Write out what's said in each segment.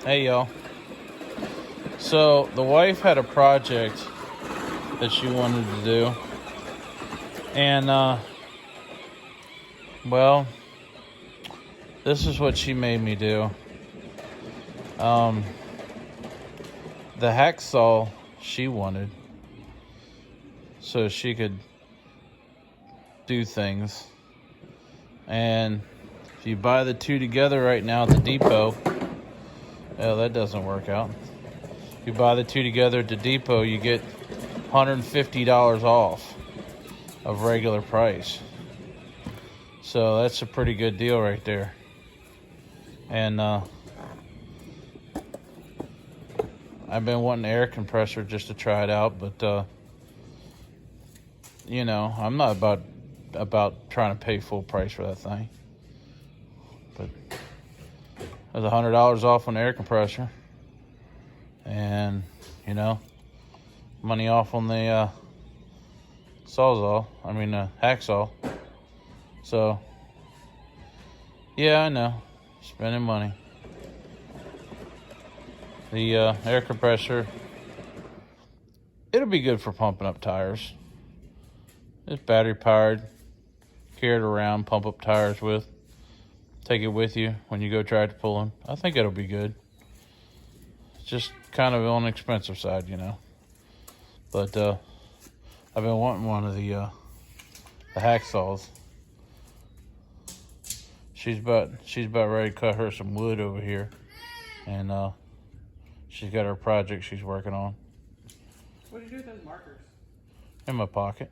Hey y'all. So the wife had a project that she wanted to do, and well, this is what she made me do. The hacksaw she wanted, so she could do things. And if you buy the two together right now at the depot, oh, that doesn't work out. If you buy the two together at the depot, you get $150 off of regular price. So that's a pretty good deal right there. And I've been wanting an air compressor just to try it out, but you know, I'm not about trying to pay full price for that thing. But there's $100 off on the air compressor, and you know, money off on the hacksaw. So yeah, I know, spending money. The air compressor, it'll be good for pumping up tires. It's battery powered. Carry it around, pump up tires with. Take it with you when you go try to pull them. I think it'll be good. It's just kind of on the expensive side, you know. But I've been wanting one of the hacksaws. She's about ready to cut her some wood over here, and she's got her project she's working on. What do you do with those markers? In my pocket.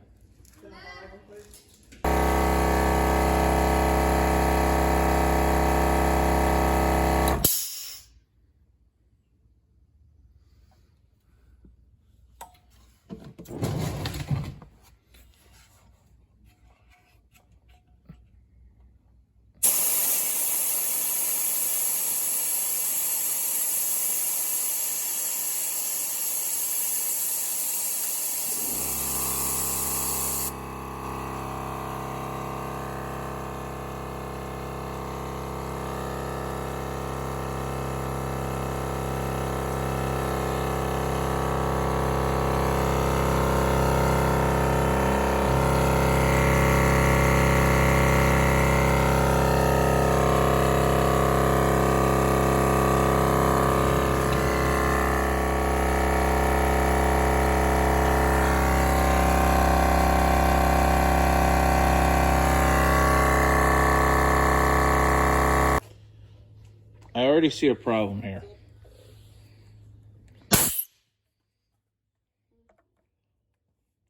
I already see a problem here.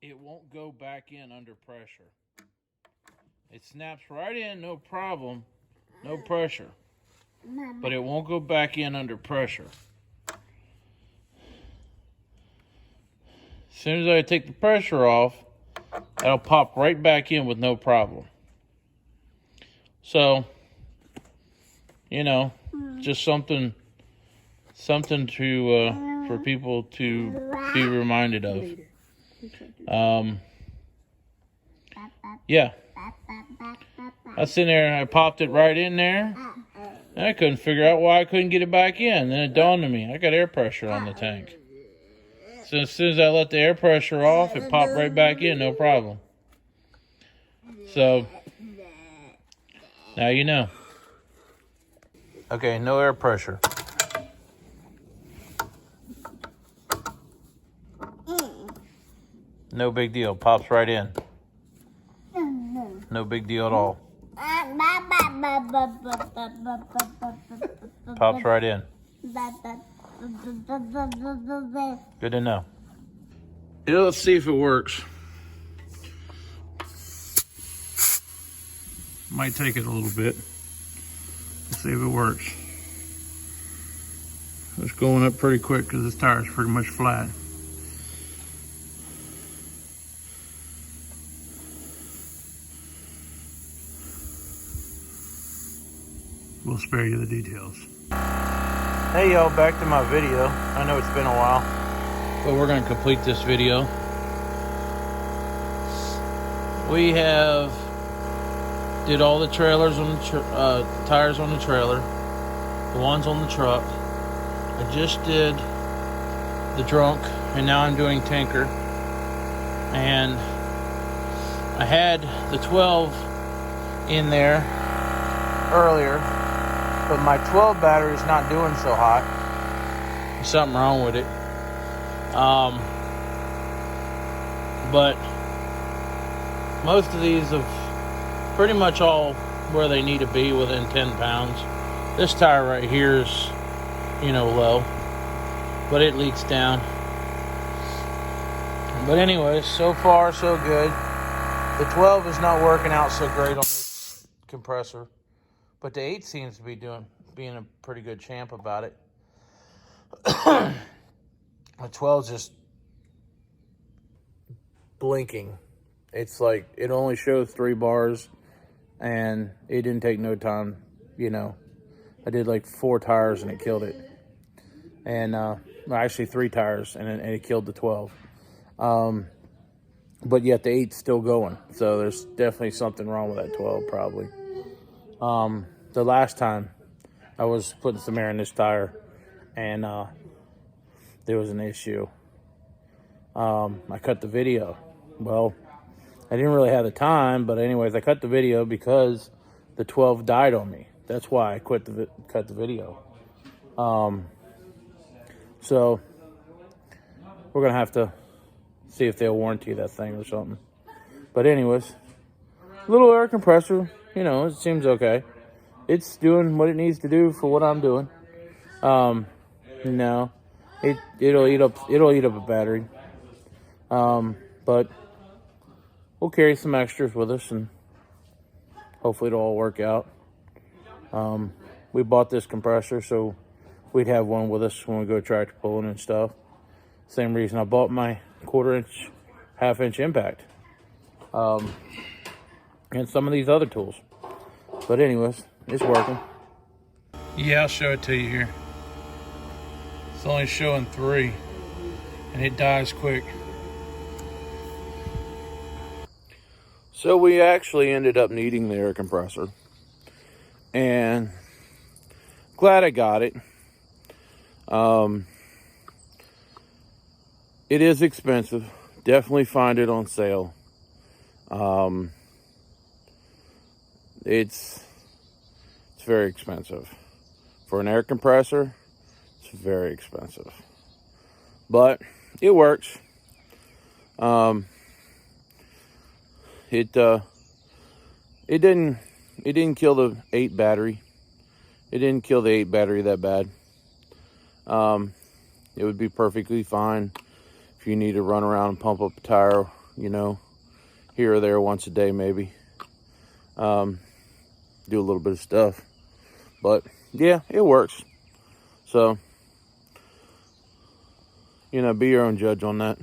It won't go back in under pressure. It snaps right in, no problem, no pressure. But it won't go back in under pressure. As soon as I take the pressure off, that'll pop right back in with no problem. So, you know, just something to for people to be reminded of. Yeah. I was sitting there and I popped it right in there. And I couldn't figure out why I couldn't get it back in. Then it dawned on me, I got air pressure on the tank. So as soon as I let the air pressure off, it popped right back in, no problem. So now you know. Okay, no air pressure. No big deal. Pops right in. No big deal at all. Pops right in. Good to know. Yeah, let's see if it works. Might take it a little bit. Let's see if it works. It's going up pretty quick because this tire is pretty much flat. We'll spare you the details. Hey y'all, back to my video. I know it's been a while, but we're gonna complete this video. We have did all the trailers on the tires on the trailer, the ones on the truck. I just did the drunk, and now I'm doing tanker. And I had the 12 in there earlier, but my 12 battery is not doing so hot. There's something wrong with it. But most of these have pretty much all where they need to be, within 10 pounds. This tire right here is, low, but it leaks down. But anyways, so far so good. The 12 is not working out so great on this compressor, but the 8 seems to be being a pretty good champ about it. The 12's just blinking. It's like it only shows 3 bars, and it didn't take no time. I did like 4 tires and it killed it, and actually 3 tires and it killed the 12. But yet the 8's still going, so there's definitely something wrong with that 12 probably. The last time I was putting some air in this tire, and there was an issue. I cut the video. Well, I didn't really have the time, but anyways, I cut the video because the 12 died on me. That's why I cut the video. So we're gonna have to see if they'll warranty that thing or something. But anyways, little air compressor, it seems okay. It's doing what it needs to do for what I'm doing. It'll eat up a battery. But we'll carry some extras with us, and hopefully it'll all work out. We bought this compressor so we'd have one with us when we go tractor pulling and stuff. Same reason I bought my 1/4-inch, 1/2-inch impact. And some of these other tools. But anyways, it's working. Yeah, I'll show it to you here. It's only showing 3, and it dies quick. So we actually ended up needing the air compressor, and glad I got it. It is expensive. Definitely find it on sale. It's very expensive. For an air compressor, it's very expensive. But it works. It didn't kill the 8 battery. It didn't kill the 8 battery that bad. It would be perfectly fine if you need to run around and pump up a tire, here or there once a day maybe. Do a little bit of stuff. But yeah, it works. So, be your own judge on that.